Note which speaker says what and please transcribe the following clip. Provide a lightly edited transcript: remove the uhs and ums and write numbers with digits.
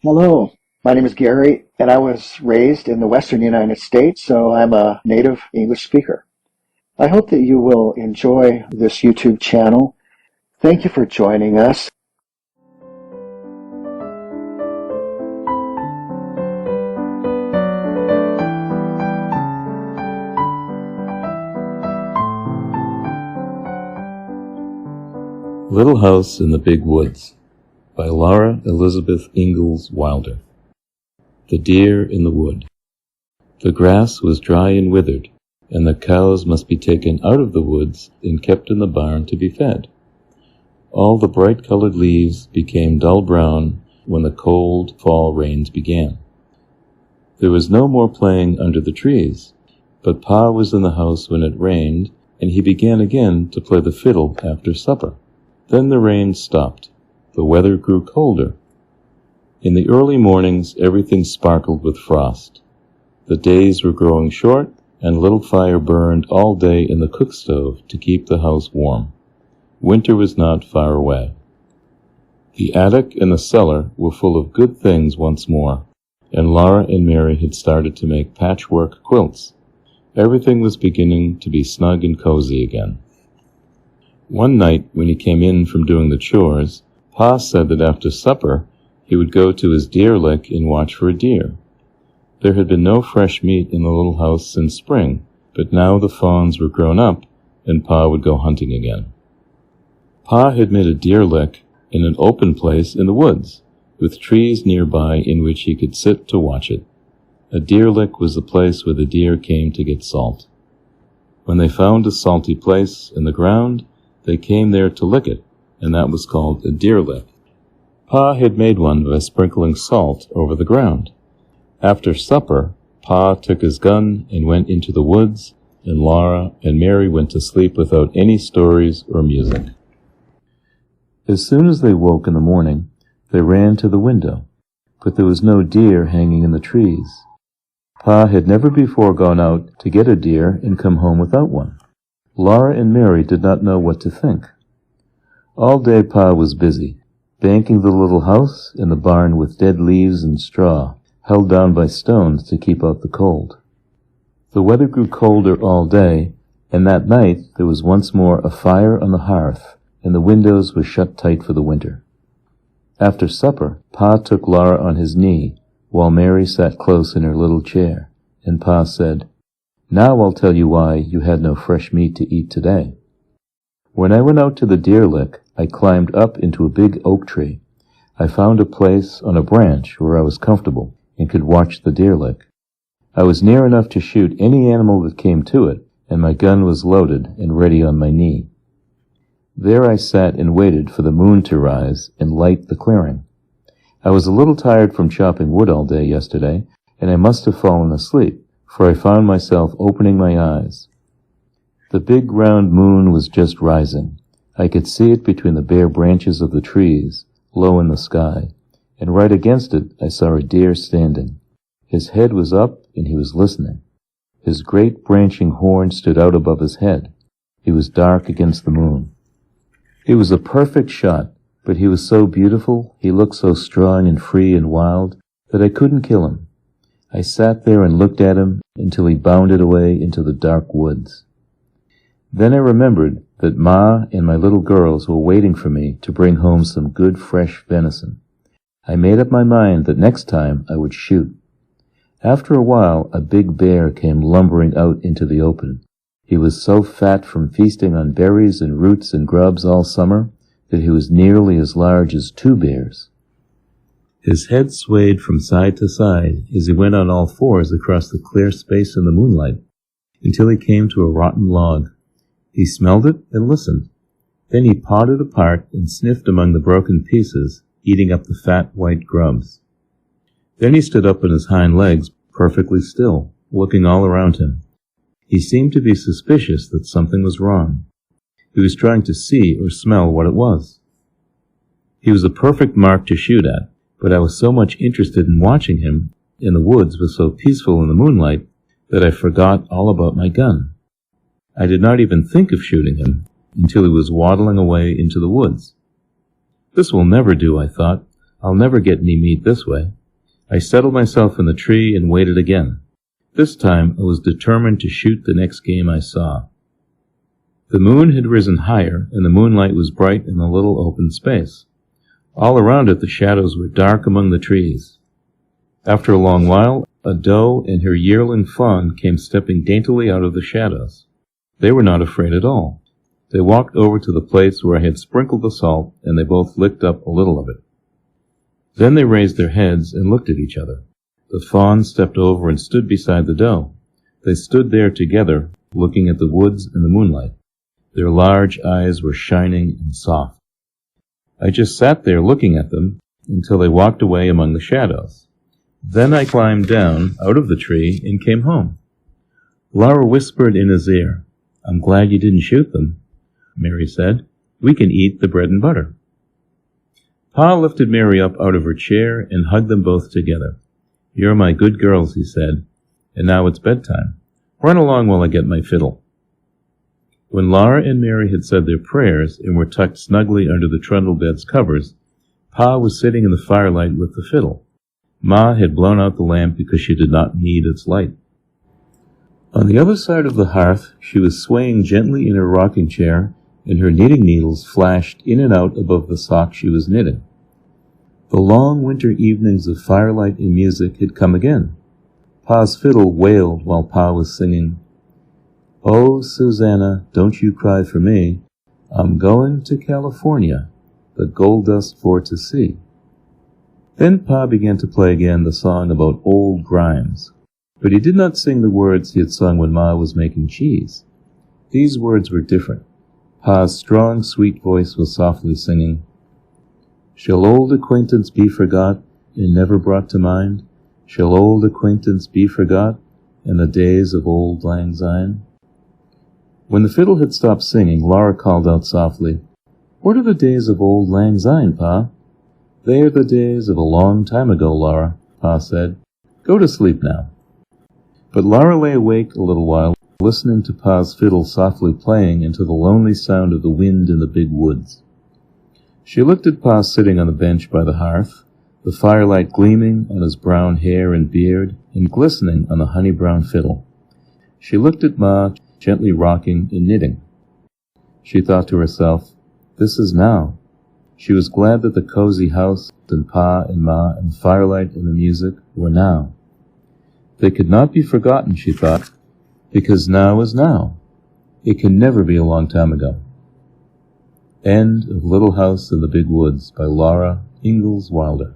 Speaker 1: Hello, my name is Gary, and I was raised in the western United States, so I'm a native English speaker. I hope that you will enjoy this YouTube channel. Thank you for joining us.
Speaker 2: Little House in the Big Woods by Laura Elizabeth Ingalls Wilder. The Deer in the Wood. The grass was dry and withered, and the cows must be taken out of the woods and kept in the barn to be fed. All the bright-colored leaves became dull brown when the cold fall rains began. There was no more playing under the trees, but Pa was in the house when it rained, and he began again to play the fiddle after supper. Then the rain stopped. The weather grew colder. In the early mornings, everything sparkled with frost. The days were growing short, and a little fire burned all day in the cook stove to keep the house warm. Winter was not far away. The attic and the cellar were full of good things once more, and Laura and Mary had started to make patchwork quilts. Everything was beginning to be snug and cozy again. One night, when he came in from doing the chores, Pa said that after supper he would go to his deer lick and watch for a deer. There had been no fresh meat in the little house since spring, but now the fawns were grown up, and Pa would go hunting again. Pa had made a deer lick in an open place in the woods, with trees nearby in which he could sit to watch it. A deer lick was the place where the deer came to get salt. When they found a salty place in the ground, they came there to lick it, and that was called a deer lick. Pa had made one by sprinkling salt over the ground. After supper, Pa took his gun and went into the woods, and Laura and Mary went to sleep without any stories or music. As soon as they woke in the morning, they ran to the window, but there was no deer hanging in the trees. Pa had never before gone out to get a deer and come home without one. Laura and Mary did not know what to think. All day Pa was busy, banking the little house and the barn with dead leaves and straw, held down by stones to keep out the cold. The weather grew colder all day, and that night there was once more a fire on the hearth, and the windows were shut tight for the winter. After supper, Pa took Laura on his knee, while Mary sat close in her little chair, and Pa said, "Now I'll tell you why you had no fresh meat to eat today. When I went out to the deer lick, I climbed up into a big oak tree. I found a place on a branch where I was comfortable and could watch the deer lick. I was near enough to shoot any animal that came to it, and my gun was loaded and ready on my knee. There I sat and waited for the moon to rise and light the clearing. I was a little tired from chopping wood all day yesterday, and I must have fallen asleep, for I found myself opening my eyes. The big round moon was just rising. I could see it between the bare branches of the trees, low in the sky, and right against it I saw a deer standing. His head was up, and he was listening. His great branching horn stood out above his head. He was dark against the moon. It was a perfect shot, but he was so beautiful, he looked so strong and free and wild, that I couldn't kill him. I sat there and looked at him until he bounded away into the dark woods. Then I remembered that Ma and my little girls were waiting for me to bring home some good fresh venison. I made up my mind that next time I would shoot. After a while, a big bear came lumbering out into the open. He was so fat from feasting on berries and roots and grubs all summer that he was nearly as large as 2 bears. His head swayed from side to side as he went on all fours across the clear space in the moonlight, until he came to a rotten log. He smelled it and listened. Then he pawed it apart and sniffed among the broken pieces, eating up the fat white grubs. Then he stood up on his hind legs, perfectly still, looking all around him. He seemed to be suspicious that something was wrong. He was trying to see or smell what it was. He was a perfect mark to shoot at, but I was so much interested in watching him, and the woods were so peaceful in the moonlight, that I forgot all about my gun. I did not even think of shooting him until he was waddling away into the woods. This will never do, I thought. I'll never get any meat this way. I settled myself in the tree and waited again. This time I was determined to shoot the next game I saw. The moon had risen higher, and the moonlight was bright in the little open space. All around it the shadows were dark among the trees. After a long while, a doe and her yearling fawn came stepping daintily out of the shadows. They were not afraid at all. They walked over to the place where I had sprinkled the salt, and they both licked up a little of it. Then they raised their heads and looked at each other. The fawn stepped over and stood beside the doe. They stood there together, looking at the woods and the moonlight. Their large eyes were shining and soft. I just sat there looking at them until they walked away among the shadows. Then I climbed down out of the tree and came home. Laura whispered in his ear, "I'm glad you didn't shoot them." Mary said, "We can eat the bread and butter." Pa lifted Mary up out of her chair and hugged them both together. "You're my good girls," he said, "and now it's bedtime. Run along while I get my fiddle." When Laura and Mary had said their prayers and were tucked snugly under the trundle bed's covers, Pa was sitting in the firelight with the fiddle. Ma had blown out the lamp because she did not need its light. On the other side of the hearth, she was swaying gently in her rocking chair, and her knitting needles flashed in and out above the sock she was knitting. The long winter evenings of firelight and music had come again. Pa's fiddle wailed while Pa was singing, "Oh, Susanna, don't you cry for me. I'm going to California, the gold dust for to see." Then Pa began to play again the song about old Grimes, but he did not sing the words he had sung when Ma was making cheese. These words were different. Pa's strong, sweet voice was softly singing, "Shall old acquaintance be forgot and never brought to mind? Shall old acquaintance be forgot in the days of old lang syne?" When the fiddle had stopped singing, Laura called out softly, "What are the days of old lang syne, Pa?" "They are the days of a long time ago, Laura," Pa said. "Go to sleep now." But Laura lay awake a little while, listening to Pa's fiddle softly playing and to the lonely sound of the wind in the big woods. She looked at Pa sitting on the bench by the hearth, the firelight gleaming on his brown hair and beard and glistening on the honey-brown fiddle. She looked at Ma, gently rocking and knitting. She thought to herself, "This is now." She was glad that the cozy house and Pa and Ma and the firelight and the music were now. They could not be forgotten, she thought, because now is now. It can never be a long time ago. End of Little House in the Big Woods by Laura Ingalls Wilder.